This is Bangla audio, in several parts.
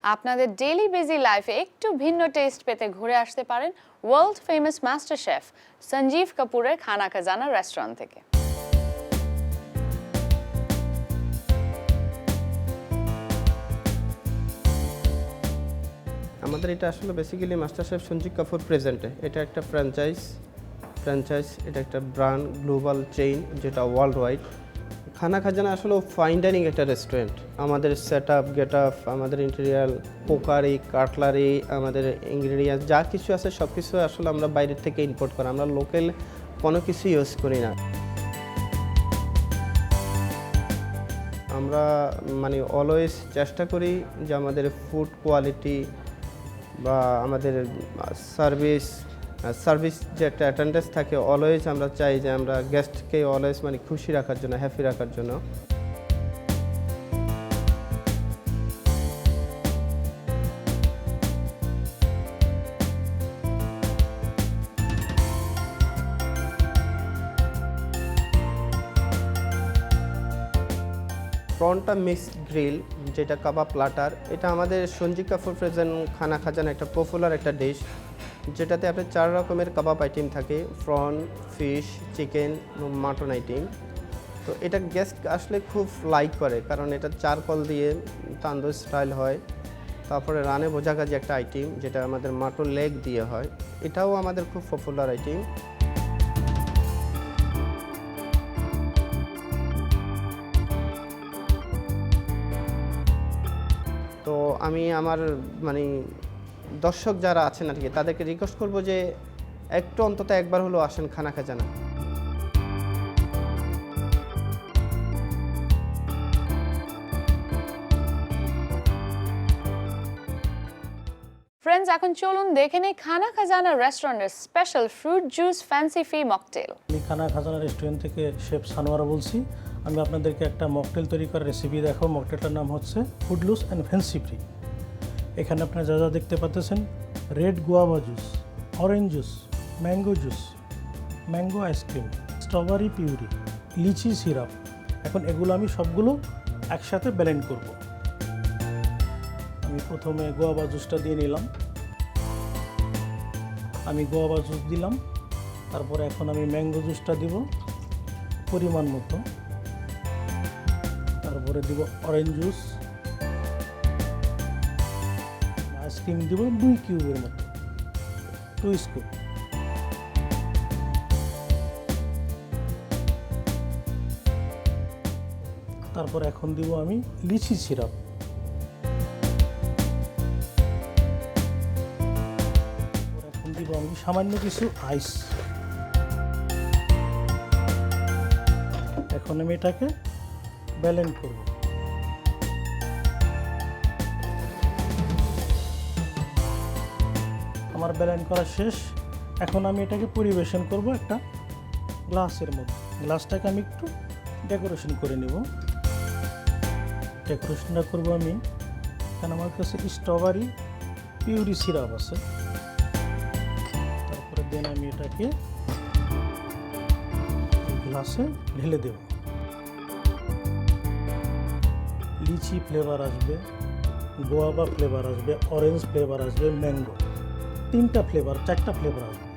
আপনাদের ডেইলি বিজি লাইফে একটু ভিন্ন টেস্ট পেতে ঘুরে আসতে পারেন world famous master chef Sanjeev কাপুরের খানা খাজানা রেস্টুরেন্ট থেকে। আমাদের এটা আসলে basically master chef Sanjeev Kapoor প্রেজেন্টে এটা একটা ফ্র্যাঞ্চাইজ এটা একটা ব্র্যান্ড গ্লোবাল চেইন যেটা ওয়ার্ল্ড ওয়াইড। খানা খাজানা আসলে ফাইন ডাইনিং একটা রেস্টুরেন্ট। আমাদের সেট আপ গেট আপ, আমাদের ইন্টেরিয়ার, পোকারি, কাটলারি, আমাদের ইনগ্রিডিয়েন্টস যা কিছু আছে সব কিছু আসলে আমরা বাইরের থেকে ইম্পোর্ট করি, আমরা লোকাল কোনো কিছু ইউজ করি না। আমরা মানে অলওয়েজ চেষ্টা করি যে আমাদের ফুড কোয়ালিটি বা আমাদের সার্ভিস যে একটা অ্যাটেন্ডেন্স থাকে, অলওয়েজ আমরা চাই যে আমরা গেস্টকে অলওয়েজ মানে খুশি রাখার জন্য, হ্যাপি রাখার জন্য। প্রনটা মিক্সড গ্রিল যেটা কাবাব প্লাটার, এটা আমাদের সঞ্জীব কাপুর প্রেজেন্ট খানা খাজানা একটা পপুলার একটা ডিশ, যেটাতে আপনার 4 রকমের কাবাব আইটেম থাকে, prawn, fish, chicken, mutton item. তো এটা গেস্ট আসলে খুব লাইক করে, কারণ এটা চারকোল দিয়ে তান্দুর স্টাইল হয়। তারপরে রানে বোঝাগাজি একটা আইটেম যেটা আমাদের মাটন লেগ দিয়ে হয়, এটাও আমাদের খুব পপুলার আইটেম। তো আমি আমার মানে দর্শক যারা আছেন আর কি তাদেরকে রিকোয়েস্ট করবো যে একটু অন্তত একবার হলো আসেন খানা খাজানা। ফ্রেন্ডস, এখন চলুন দেখে নেই খানা খাজানা রেস্টুরেন্টের স্পেশাল ফ্রুট জুস ফ্যান্সি ফি মকটেল। আমি খানা খাজানা রেস্টুরেন্ট থেকে শেফ সানোয়ারা বলছি। আমি আপনাদেরকে একটা মকটেল তৈরি করার রেসিপি দেখাবো। মকটেলটার নাম হচ্ছে ফুডলুস অ্যান্ড ফ্যান্সি ফ্রি। এখানে আপনারা যা যা দেখতে পাচ্ছেন, red guava juice, orange juice, mango juice, mango ice cream, strawberry puree, lychee syrup. এখন এগুলো আমি সবগুলো একসাথে ব্লেন্ড করব। আমি প্রথমে গুয়াভা জুসটা দিয়ে নিলাম। আমি গুয়াভা জুস দিলাম, তারপরে এখন আমি ম্যাঙ্গো জুসটা দিব পরিমাণ মতো, তারপরে দিব অরেঞ্জ জুস, আইসক্রিম দিব 2 কিউবের মতো, 2 স্কুপ। তারপর এখন দিব আমি লিচি সিরাপ। এখন দিব আমি সামান্য কিছু আইস। এখন আমি এটাকে ব্লেন্ড করব। আমার ব্লেন্ড করা শেষ। এখন আমি এটাকে পরিবেশন করব একটা গ্লাসের মধ্যে। গ্লাসটাকে আমি একটু ডেকোরেশন করে নেব। ডেকোরেশনটা করব আমি, কারণ আমার কাছে স্ট্রবেরি পিউরি সিরাপ আছে। তারপরে দেন আমি এটাকে গ্লাসে ঢেলে দেব। লিচি ফ্লেভার আসবে, গোয়াভা ফ্লেভার আসবে, অরেঞ্জ ফ্লেভার আসবে, ম্যাঙ্গো, 3টা ফ্লেভার, 4টা ফ্লেভার আসবে।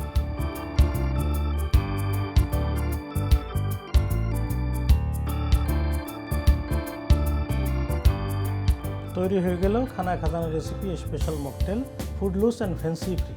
তৈরি হয়ে গেল Khana Khazana recipe special mocktail ফুডলুস অ্যান্ড ফ্যান্সি ফ্রি।